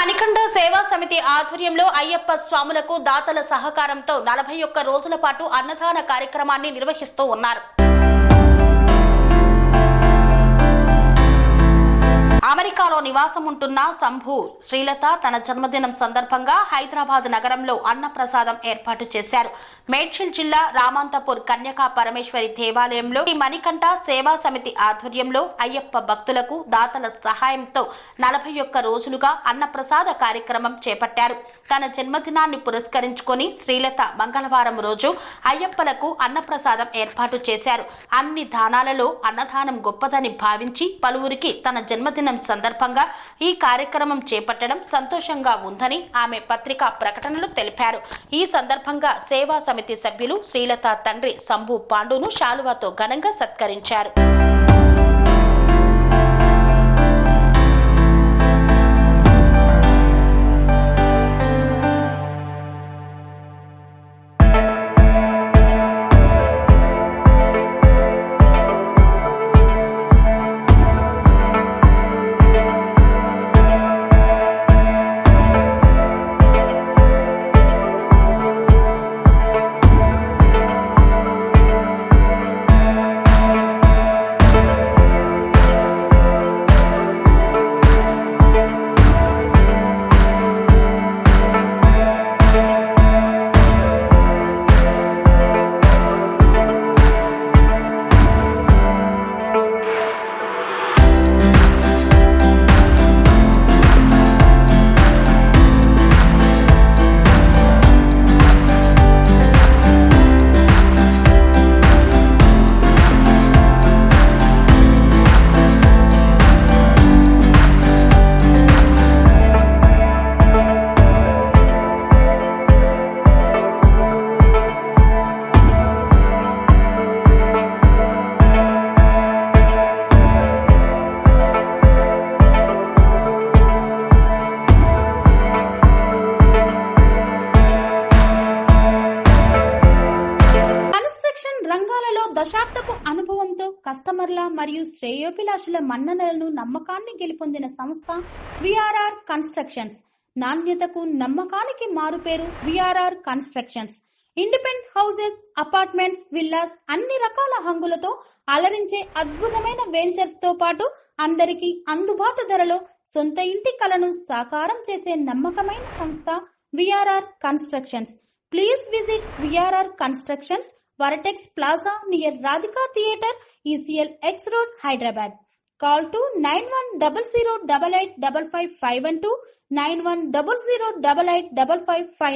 మణికంఠ సేవా సమితి ఆధ్వర్యంలో అయ్యప్ప స్వాములకు దాతల సహకారంతో 41 రోజుల పాటు అన్నదాన కార్యక్రమాన్ని నిర్వహిస్తూ ఉన్నారు. అమెరికాలో నివాసం ఉంటున్న సంభూ శ్రీలత తన జన్మదినం సందర్భంగా హైదరాబాద్ నగరంలో అన్నప్రసాదం ఏర్పాటు చేశారు. మేడ్చల్ జిల్లా రామంతపూర్ కన్యకా పరమేశ్వరి దేవాలయంలో ఈ మణికంఠ సేవా సమితి ఆధ్వర్యంలో అయ్యప్ప భక్తులకు దాతల సహాయంతో 41 రోజులుగా అన్నప్రసాద కార్యక్రమం చేపట్టారు. తన జన్మదినాన్ని పురస్కరించుకొని శ్రీలత మంగళవారం రోజు అయ్యప్పలకు అన్నప్రసాదం ఏర్పాటు చేశారు. అన్ని దానాలలో అన్నదానం గొప్పదని భావించి పలువురికి తన జన్మదినం సందర్భంగా ఈ కార్యక్రమం చేపట్టడం సంతోషంగా ఉందని ఆమె పత్రికా ప్రకటనలో తెలిపారు. ఈ సందర్భంగా సేవా సమితి సభ్యులు శ్రీలత తండ్రి సంభూ పాండును శాలువాతో ఘనంగా సత్కరించారు. రంగాలలో దశాబ్దపు అనుభవంతో కస్టమర్ల మరియు శ్రేయోభిలాషుల మన్ననలను నమ్మకాన్ని గెలుపొందిన సంస్థ విఆర్ఆర్ కన్స్ట్రక్షన్స్. నాణ్యతకు నమ్మకానికి మారుపేరు VRR constructions. Independent houses, apartments, villas అన్ని రకాల హంగులతో అలరించే అద్భుతమైన వెంచర్స్ తో పాటు అందరికీ అందుబాటు ధరలో సొంత ఇంటి కలను సాకారం చేసే నమ్మకమైన సంస్థ VRR constructions. Please visit VRR constructions, Varatex Plaza near Radhika Theatre, ECL X Road, Hyderabad. Call to 910088555512, 9100885559.